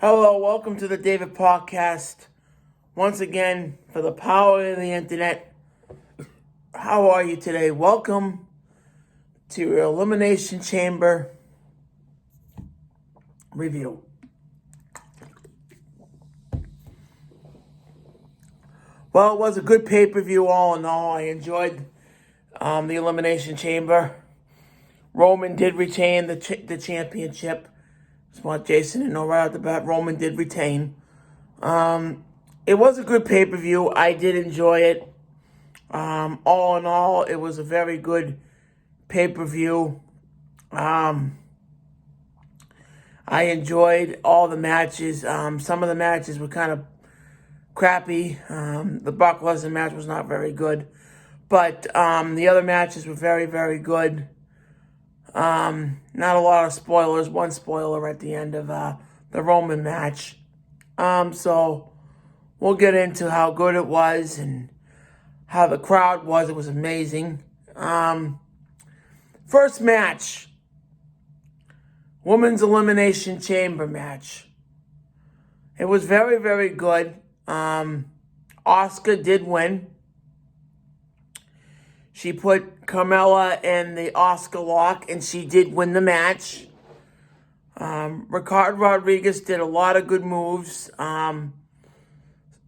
Hello, welcome to the David Podcast. Once again, for the power of the internet. How are you today? Welcome to your Elimination Chamber review. Well, it was a good pay-per-view all in all. I enjoyed the Elimination Chamber. Roman did retain the championship. Just want Jason to know right out the bat, Roman did retain. It was a good pay-per-view. I did enjoy it. All in all, it was a very good pay-per-view. I enjoyed all the matches. Some of the matches were kind of crappy. The Brock Lesnar match was not very good. But the other matches were very, very good. Not a lot of spoilers. One spoiler at the end of the Roman match. So we'll get into how good it was and how the crowd was. It was amazing. First match. Women's Elimination Chamber match. It was very, very good. Asuka did win. She put Carmella in the Asuka lock, and she did win the match. Ricardo Rodriguez did a lot of good moves. The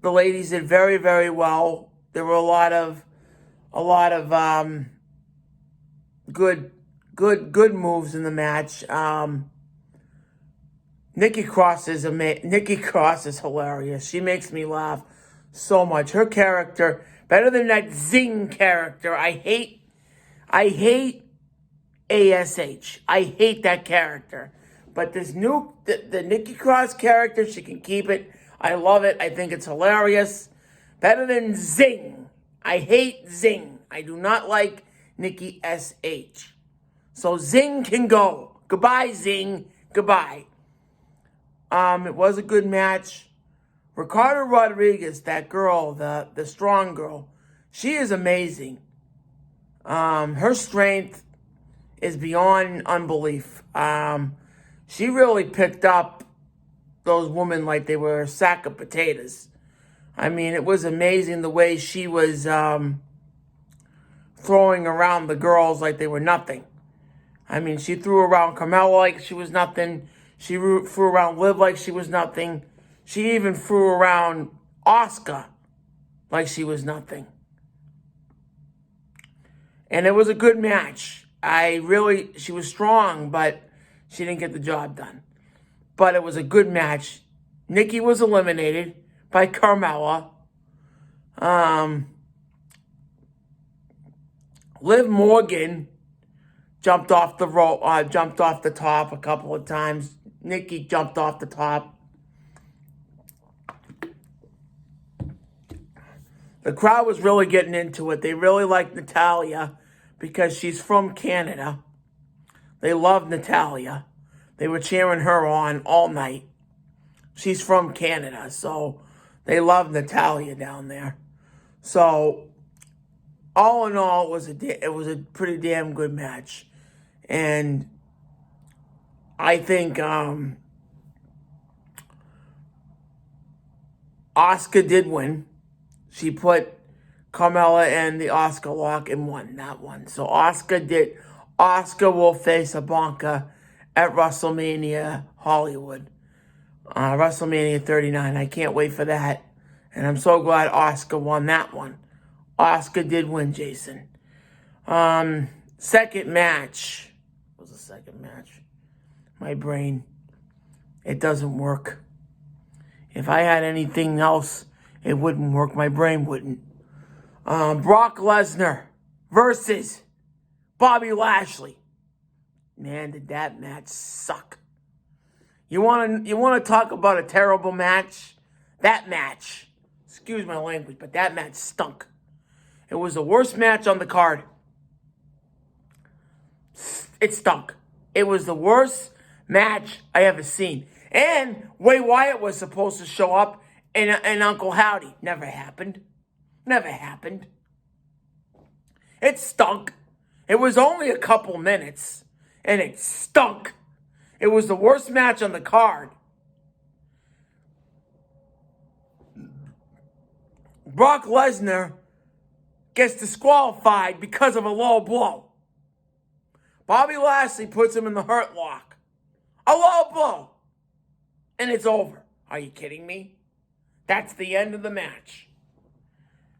ladies did very, very well. There were a lot of good moves in the match. Nikki Cross is hilarious. She makes me laugh so much. Her character, better than that Zing character. I hate ASH. I hate that character. But this the Nikki Cross character, she can keep it. I love it. I think it's hilarious. Better than Zing. I hate Zing. I do not like Nikki SH. So Zing can go. Goodbye, Zing. Goodbye. It was a good match. Ricardo Rodriguez, that girl, the strong girl, she is amazing. Her strength is beyond unbelief. She really picked up those women like they were a sack of potatoes. I mean, it was amazing the way she was throwing around the girls like they were nothing. I mean, she threw around Carmella like she was nothing. She threw around Liv like she was nothing. She even threw around Asuka like she was nothing. And it was a good match. She was strong, but she didn't get the job done. But it was a good match. Nikki was eliminated by Carmella. Liv Morgan jumped off the top a couple of times. Nikki jumped off the top. The crowd was really getting into it. They really liked Natalya because she's from Canada. They love Natalya. They were cheering her on all night. She's from Canada, so they love Natalya down there. So all in all, it was a pretty damn good match. And I think Asuka did win. She put Carmella in the Asuka lock and won that one. So Asuka will face Ivanka at WrestleMania Hollywood. WrestleMania 39. I can't wait for that. And I'm so glad Asuka won that one. Asuka did win, Jason. Second match. What was the second match? My brain. It doesn't work. If I had anything else, it wouldn't work. My brain wouldn't. Brock Lesnar versus Bobby Lashley. Man, did that match suck. You want to talk about a terrible match? That match, excuse my language, but that match stunk. It was the worst match on the card. It stunk. It was the worst match I ever seen. And Bray Wyatt was supposed to show up in Uncle Howdy. Never happened. Never happened. It stunk. It was only a couple minutes, and it stunk. It was the worst match on the card. Brock Lesnar gets disqualified because of a low blow. Bobby Lashley puts him in the hurt lock. A low blow. And it's over. Are you kidding me? That's the end of the match.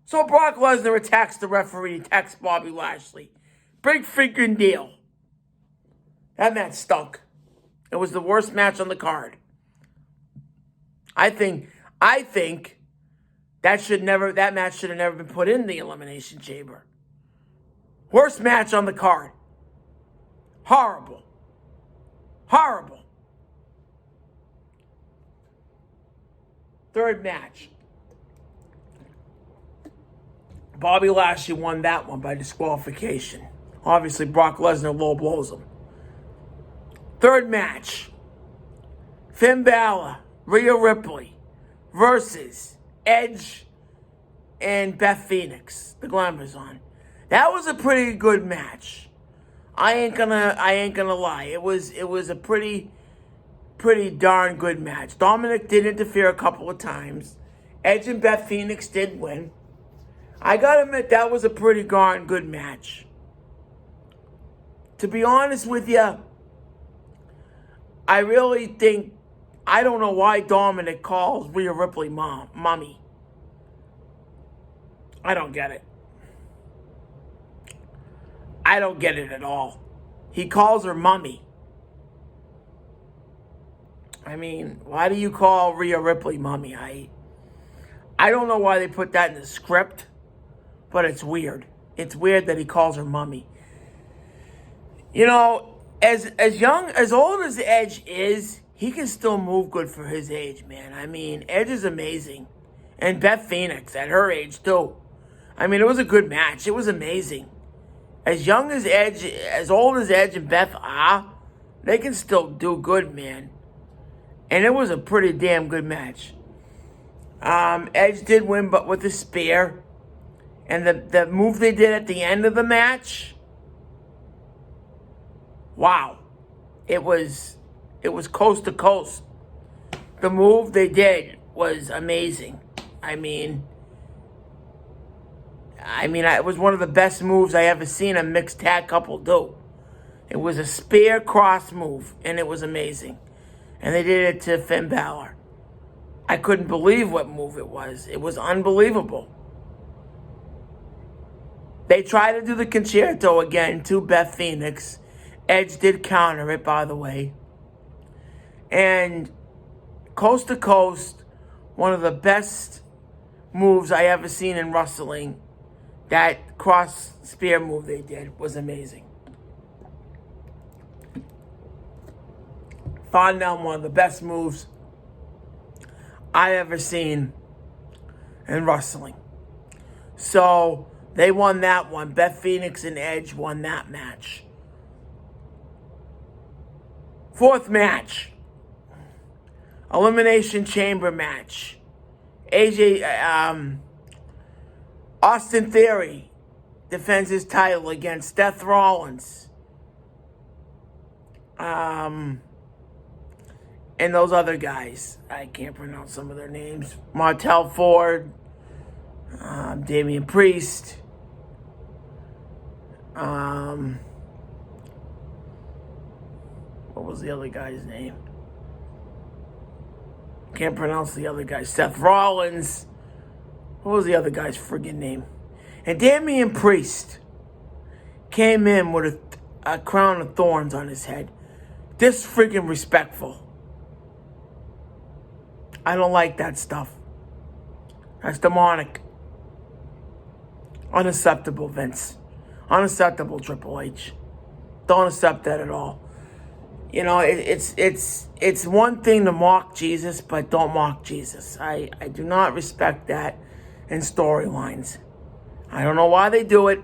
So Brock Lesnar attacks the referee, attacks Bobby Lashley. Big freaking deal. That match stunk. It was the worst match on the card. I think that match should have never been put in the Elimination Chamber. Worst match on the card. Horrible. Horrible. Third match. Bobby Lashley won that one by disqualification. Obviously, Brock Lesnar low blows him. Third match. Finn Balor, Rhea Ripley versus Edge and Beth Phoenix, the Glamazon. That was a pretty good match. I ain't gonna lie. It was a pretty darn good match. Dominic did interfere a couple of times. Edge and Beth Phoenix did win. I gotta admit, that was a pretty darn good match. To be honest with you, I really think, I don't know why Dominic calls Rhea Ripley mommy. I don't get it. I don't get it at all. He calls her mummy. I mean, why do you call Rhea Ripley mummy? I don't know why they put that in the script, but it's weird. It's weird that he calls her mummy. You know, as old as Edge is, he can still move good for his age, man. I mean, Edge is amazing. And Beth Phoenix at her age, too. I mean, it was a good match. It was amazing. As young as Edge, as old as Edge and Beth are, they can still do good, man. And it was a pretty damn good match. Edge did win, but with a spear. And the move they did at the end of the match, wow. It was coast to coast. The move they did was amazing. I mean, it was one of the best moves I ever seen a mixed tag couple do. It was a spear cross move, and it was amazing. And they did it to Finn Balor. I couldn't believe what move it was. It was unbelievable. They tried to do the concerto again to Beth Phoenix. Edge did counter it, by the way. And coast to coast, one of the best moves I ever seen in wrestling. That cross spear move they did was amazing. Found out one of the best moves I ever seen in wrestling. So they won that one. Beth Phoenix and Edge won that match. Fourth match. Elimination Chamber match. Austin Theory defends his title against Seth Rollins. And those other guys. I can't pronounce some of their names. Martel Ford. Damian Priest. What was the other guy's name? Can't pronounce the other guy. Seth Rollins. What was the other guy's friggin' name? And Damian Priest came in with a crown of thorns on his head. This friggin' respectful. I don't like that stuff. That's demonic. Unacceptable, Vince. Unacceptable, Triple H. Don't accept that at all. You know, it's one thing to mock Jesus, but don't mock Jesus. I do not respect that in storylines. I don't know why they do it.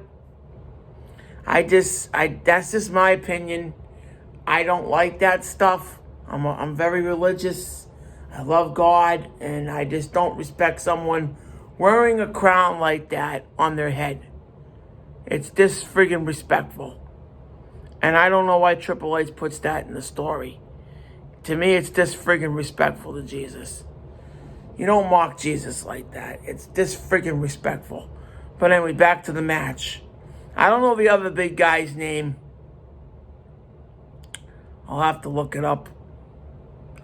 That's just my opinion. I don't like that stuff. I'm very religious. I love God, and I just don't respect someone wearing a crown like that on their head. It's just friggin' respectful. And I don't know why Triple H puts that in the story. To me, it's just friggin' respectful to Jesus. You don't mock Jesus like that. It's disrespectful. But anyway, back to the match. I don't know the other big guy's name. I'll have to look it up.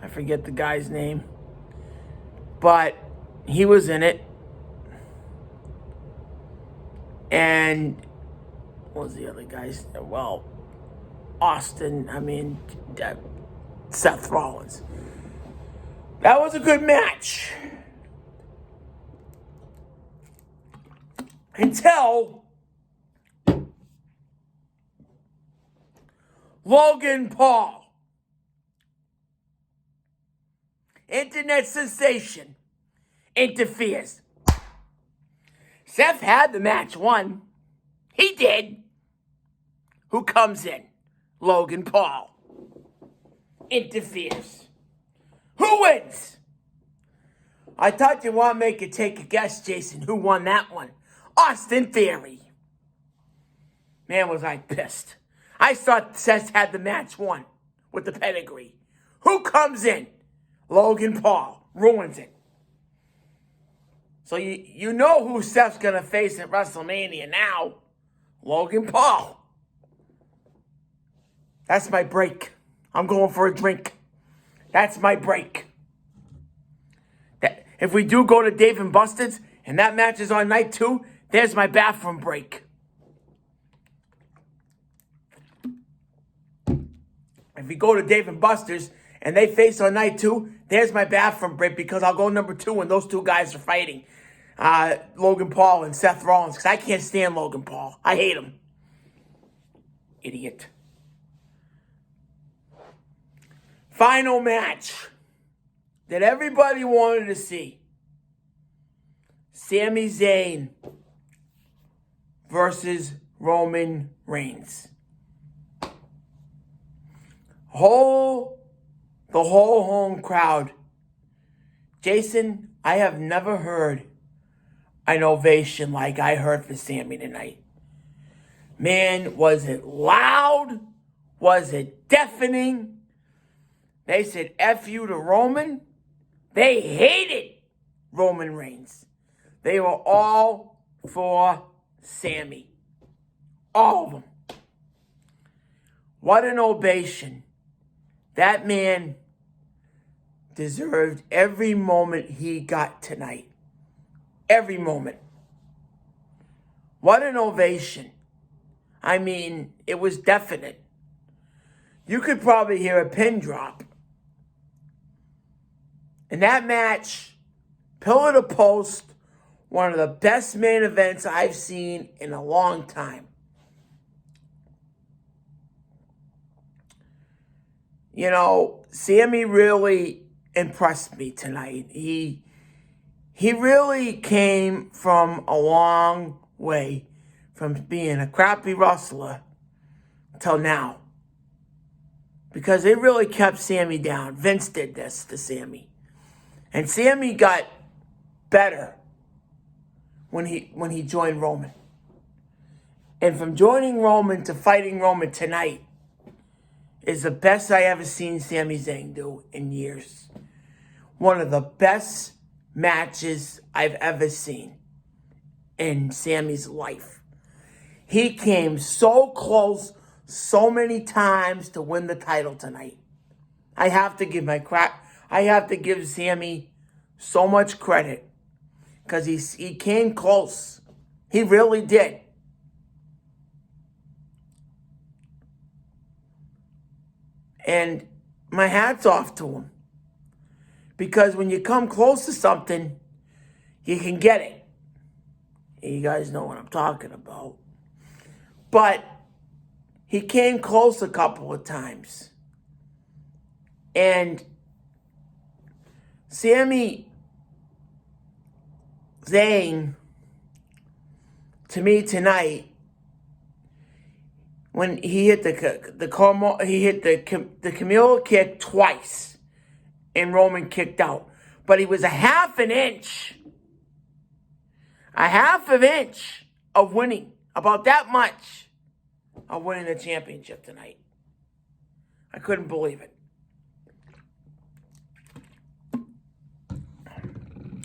I forget the guy's name. But he was in it. And what was the other guy's? Well, Seth Rollins. That was a good match. Until Logan Paul, internet sensation, interferes. Seth had the match won. He did. Who comes in? Logan Paul. Interferes. Who wins? I thought you want to make it take a guess, Jason. Who won that one? Austin Theory. Man, was I pissed. I thought Seth had the match won with the pedigree. Who comes in? Logan Paul. Ruins it. So you know who Seth's going to face at WrestleMania now. Logan Paul. That's my break. I'm going for a drink. That's my break. If we do go to Dave & Buster's and that match is on night 2, there's my bathroom break. If we go to Dave & Buster's and they face on night 2, there's my bathroom break because I'll go number 2 when those two guys are fighting. Logan Paul and Seth Rollins, because I can't stand Logan Paul. I hate him. Idiot. Final match that everybody wanted to see. Sami Zayn versus Roman Reigns. The whole home crowd. Jason, I have never heard an ovation like I heard for Sami tonight. Man, was it loud? Was it deafening? They said F you to Roman. They hated Roman Reigns. They were all for Sami. All of them. What an ovation. That man deserved every moment he got tonight. Every moment. What an ovation. I mean, it was definite. You could probably hear a pin drop. And that match, pillar to post, one of the best main events I've seen in a long time. You know, Sami really impressed me tonight. He really came from a long way from being a crappy wrestler till now. Because they really kept Sami down. Vince did this to Sami. And Sami got better when he joined Roman. And from joining Roman to fighting Roman tonight is the best I ever seen Sami Zayn do in years. One of the best matches I've ever seen in Sami's life. He came so close so many times to win the title tonight. I have to give Sami so much credit because he came close. He really did. And my hat's off to him. Because when you come close to something, you can get it. You guys know what I'm talking about. But he came close a couple of times. And Sami Zayn, to me tonight, when he hit the Camilla kick twice, and Roman kicked out, but he was a half an inch of winning, about that much of winning the championship tonight. I couldn't believe it.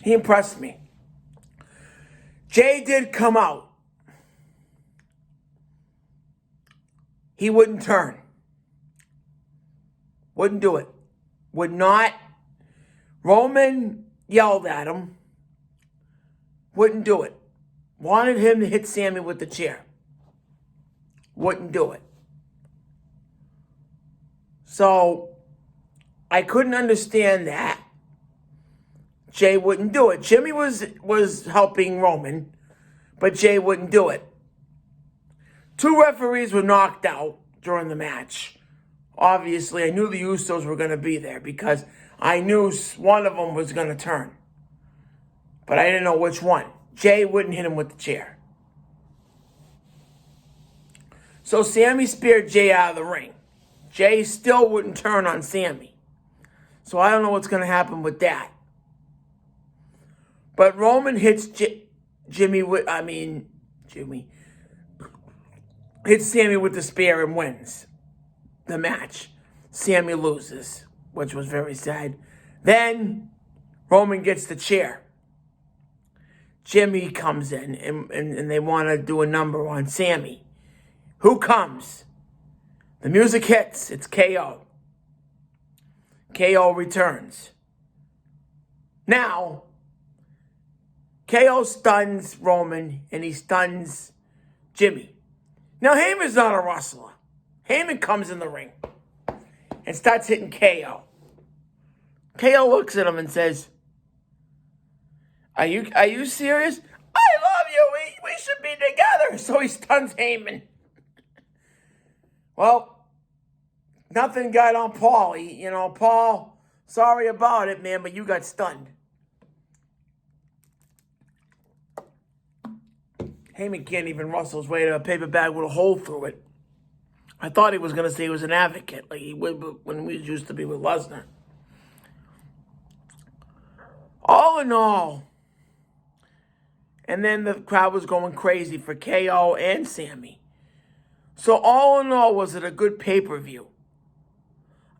He impressed me. Jay did come out. He wouldn't turn. Wouldn't do it. Would not. Roman yelled at him. Wouldn't do it. Wanted him to hit Sammy with the chair. Wouldn't do it. So, I couldn't understand that. Jay wouldn't do it. Jimmy was helping Roman, but Jay wouldn't do it. 2 referees were knocked out during the match. Obviously, I knew the Usos were going to be there because I knew one of them was going to turn. But I didn't know which one. Jay wouldn't hit him with the chair. So Sammy speared Jay out of the ring. Jay still wouldn't turn on Sammy. So I don't know what's going to happen with that. But Roman hits Jimmy hits Sammy with the spear and wins the match. Sammy loses, which was very sad. Then Roman gets the chair. Jimmy comes in and they want to do a number on Sammy. Who comes? The music hits. It's KO. KO returns. Now, KO stuns Roman and he stuns Jimmy. Now, Heyman's not a wrestler. Heyman comes in the ring and starts hitting KO. KO looks at him and says, Are you serious? I love you. We should be together. So he stuns Heyman. Well, nothing got on Paul. Paul, sorry about it, man, but you got stunned. Heyman can't even wrestle his way to a paper bag with a hole through it. I thought he was going to say he was an advocate, like he would when we used to be with Lesnar. All in all, and then the crowd was going crazy for KO and Sammy. So all in all, was it a good pay-per-view?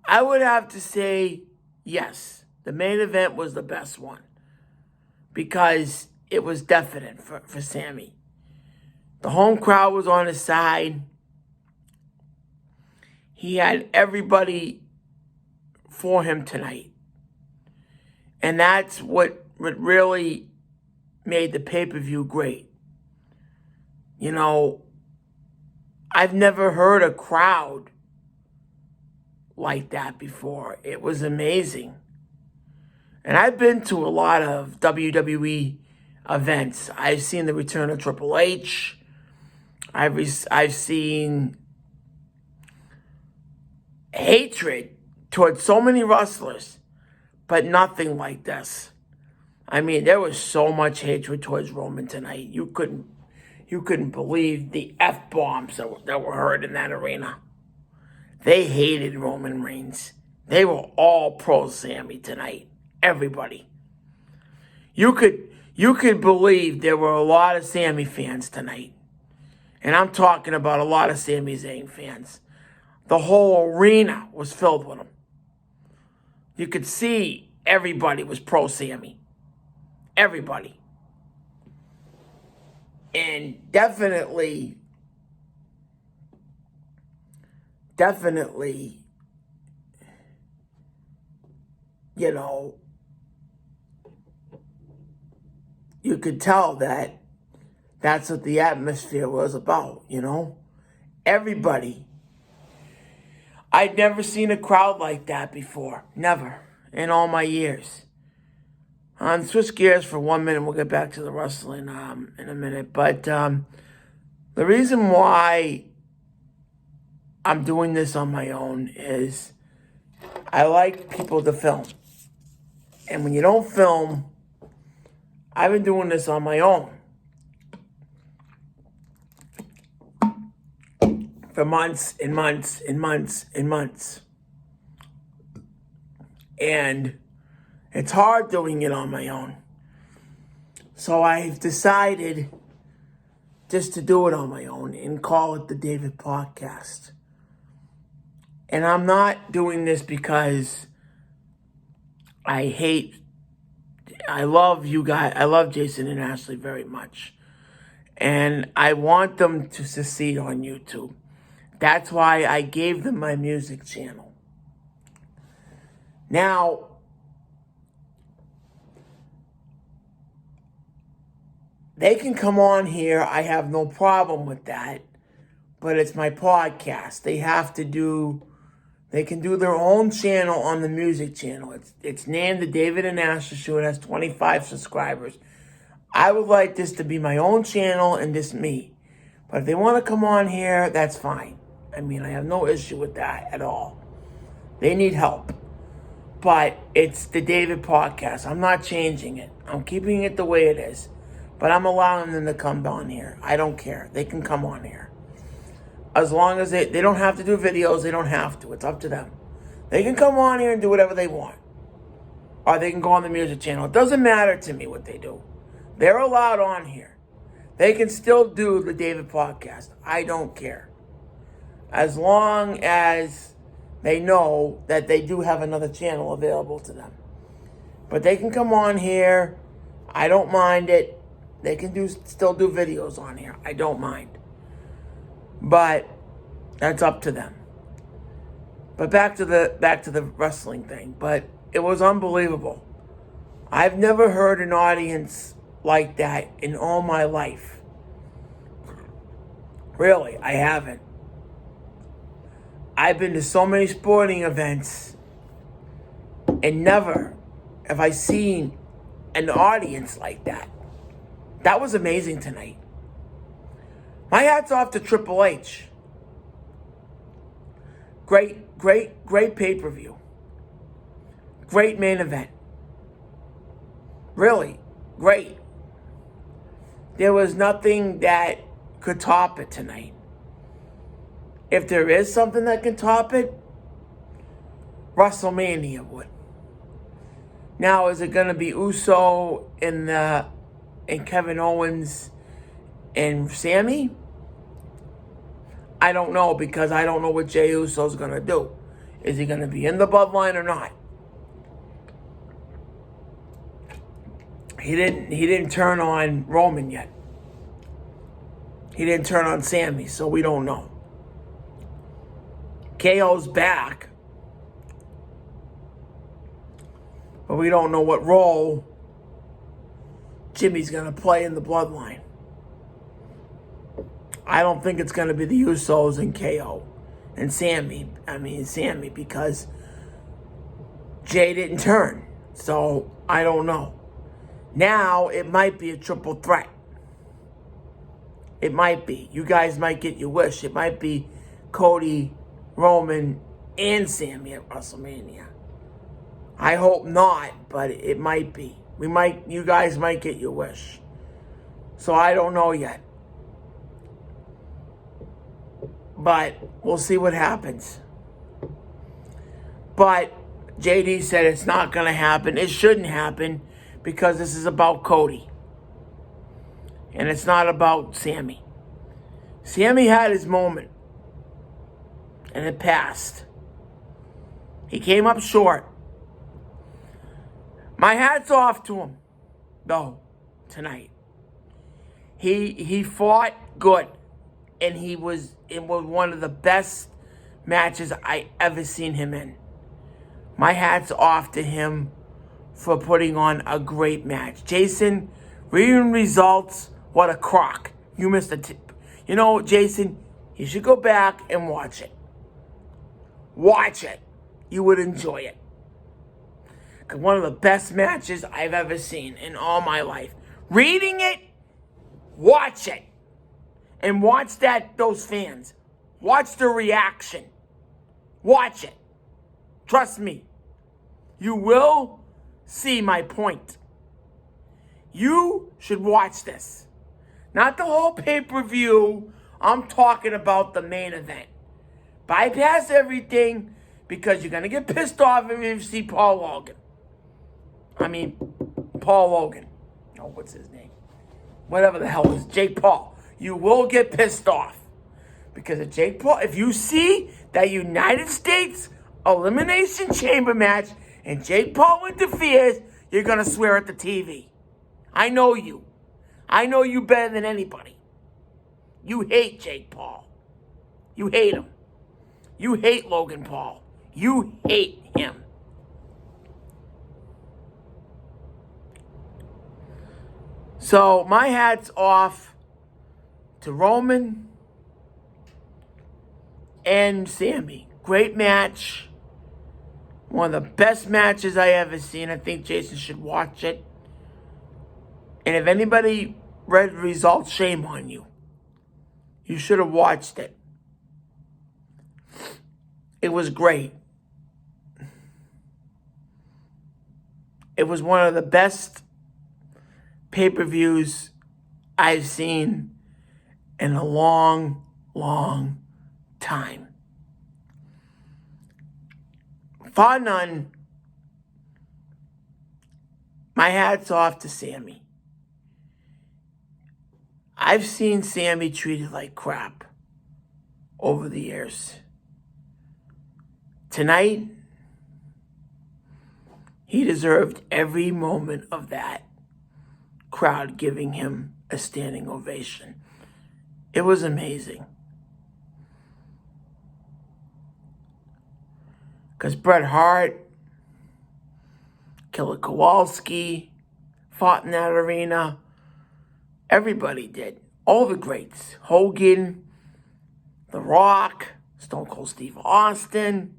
I would have to say yes. The main event was the best one because it was definite for Sammy. The home crowd was on his side. He had everybody for him tonight. And that's what really made the pay-per-view great. I've never heard a crowd like that before. It was amazing. And I've been to a lot of WWE events. I've seen the return of Triple H. I've seen hatred towards so many wrestlers, but nothing like this. I mean, there was so much hatred towards Roman tonight. You couldn't believe the F-bombs that were heard in that arena. They hated Roman Reigns. They were all pro Sammy tonight. Everybody. You could believe there were a lot of Sammy fans tonight. And I'm talking about a lot of Sami Zayn fans. The whole arena was filled with them. You could see everybody was pro Sammy. Everybody. And definitely, you could tell that that's what the atmosphere was about, Everybody. I'd never seen a crowd like that before. Never. In all my years. Switch gears for 1 minute. We'll get back to the wrestling in a minute. But the reason why I'm doing this on my own is I like people to film. And when you don't film, I've been doing this on my own for months and months and months and months. And it's hard doing it on my own. So I've decided just to do it on my own and call it the David Podcast. And I'm not doing this because I hate I love you guys. I love Jason and Ashley very much. And I want them to succeed on YouTube. That's why I gave them my music channel. Now, they can come on here. I have no problem with that. But it's my podcast. They can do their own channel on the music channel. It's named The David and Ashley Show. It has 25 subscribers. I would like this to be my own channel and just me. But if they want to come on here, that's fine. I mean, I have no issue with that at all. They need help. But it's the David podcast. I'm not changing it. I'm keeping it the way it is. But I'm allowing them to come on here. I don't care. They can come on here. As long as they don't have to do videos, they don't have to. It's up to them. They can come on here and do whatever they want. Or they can go on the music channel. It doesn't matter to me what they do. They're allowed on here. They can still do the David podcast. I don't care. As long as they know that they do have another channel available to them. But they can come on here. I don't mind it. They can still do videos on here. I don't mind. But that's up to them. But back to the wrestling thing. But it was unbelievable. I've never heard an audience like that in all my life. Really, I haven't. I've been to so many sporting events and never have I seen an audience like that. That was amazing tonight. My hat's off to Triple H. Great pay-per-view. Great main event. Really, great. There was nothing that could top it tonight. If there is something that can top it, WrestleMania would. Now, is it going to be Uso and Kevin Owens and Sammy? I don't know, because I don't know what Jey Uso's going to do. Is he going to be in the bloodline or not? He didn't turn on Roman yet. He didn't turn on Sammy, so we don't know. KO's back, but we don't know what role Jimmy's going to play in the bloodline. I don't think it's going to be the Usos and KO and Sammy. Sammy, because Jay didn't turn. So I don't know. Now it might be a triple threat. It might be. You guys might get your wish. It might be Cody, Roman, and Sammy at WrestleMania. I hope not, but it might be. You guys might get your wish. So I don't know yet. But we'll see what happens. But JD said it's not going to happen. It shouldn't happen, because this is about Cody. And it's not about Sammy. Sammy had his moment. And it passed. He came up short. My hat's off to him, though, tonight. He fought good. And it was one of the best matches I ever seen him in. My hat's off to him for putting on a great match. Jason, reading results, what a crock. You missed a tip. You know, Jason, you should go back and watch it. Watch it. You would enjoy it. 'Cause one of the best matches I've ever seen in all my life. Reading it, watch it. And watch those fans. Watch the reaction. Watch it. Trust me. You will see my point. You should watch this. Not the whole pay-per-view. I'm talking about the main event. Bypass everything, because you're going to get pissed off if you see Paul Logan. Oh, what's his name? Whatever the hell is Jake Paul. You will get pissed off. Because of Jake Paul, if you see that United States Elimination Chamber match and Jake Paul interferes, you're going to swear at the TV. I know you. I know you better than anybody. You hate Jake Paul. You hate him. You hate Logan Paul. You hate him. So my hat's off to Roman and Sami. Great match. One of the best matches I ever seen. I think Jason should watch it. And if anybody read the results, shame on you. You should have watched it. It was great. It was one of the best pay-per-views I've seen in a long, long time. Far none. My hat's off to Sami. I've seen Sami treated like crap over the years. Tonight, he deserved every moment of that crowd giving him a standing ovation. It was amazing. Because Bret Hart, Killer Kowalski fought in that arena. Everybody did. All the greats. Hogan, The Rock, Stone Cold Steve Austin,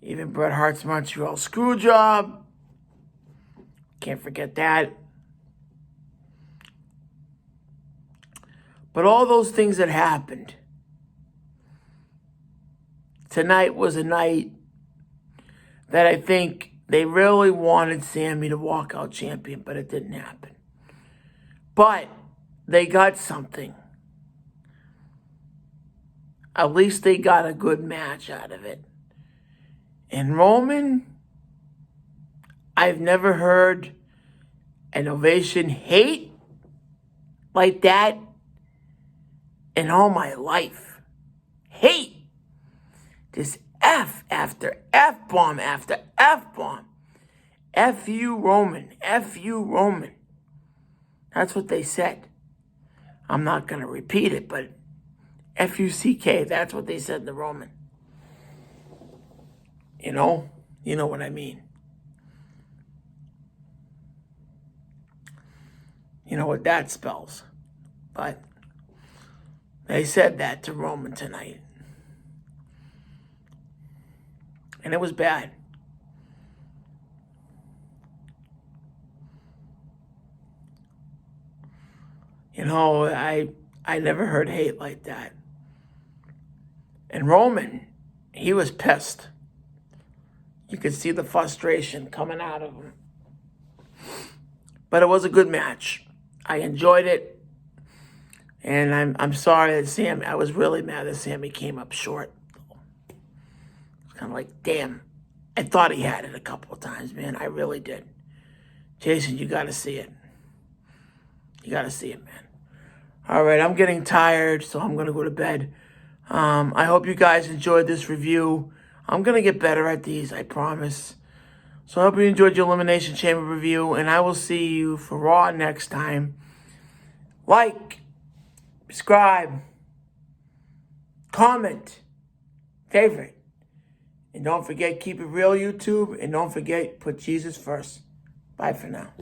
even Bret Hart's Montreal Screwjob. Can't forget that. But all those things that happened, tonight was a night that I think they really wanted Sami to walk out champion, but it didn't happen. But they got something. At least they got a good match out of it. And Roman, I've never heard an ovation hate like that in all my life. Hate. Just F after F-bomb after F-bomb. F you, Roman. F you, Roman. That's what they said. I'm not going to repeat it, but F-U-C-K, that's what they said to Roman. You know what I mean. You know what that spells. But they said that to Roman tonight. And it was bad. You know, I never heard hate like that. And Roman, he was pissed. You could see the frustration coming out of him. But it was a good match. I enjoyed it. And I'm sorry that Sami, I was really mad that Sami came up short. It's kind of like, damn. I thought he had it a couple of times, man. I really did. Jason, you got to see it. You got to see it, man. All right, I'm getting tired, so I'm going to go to bed. I hope you guys enjoyed this review. I'm going to get better at these, I promise. So I hope you enjoyed your Elimination Chamber review, and I will see you for Raw next time. Like, subscribe, comment, favorite. And don't forget, keep it real, YouTube. And don't forget, put Jesus first. Bye for now.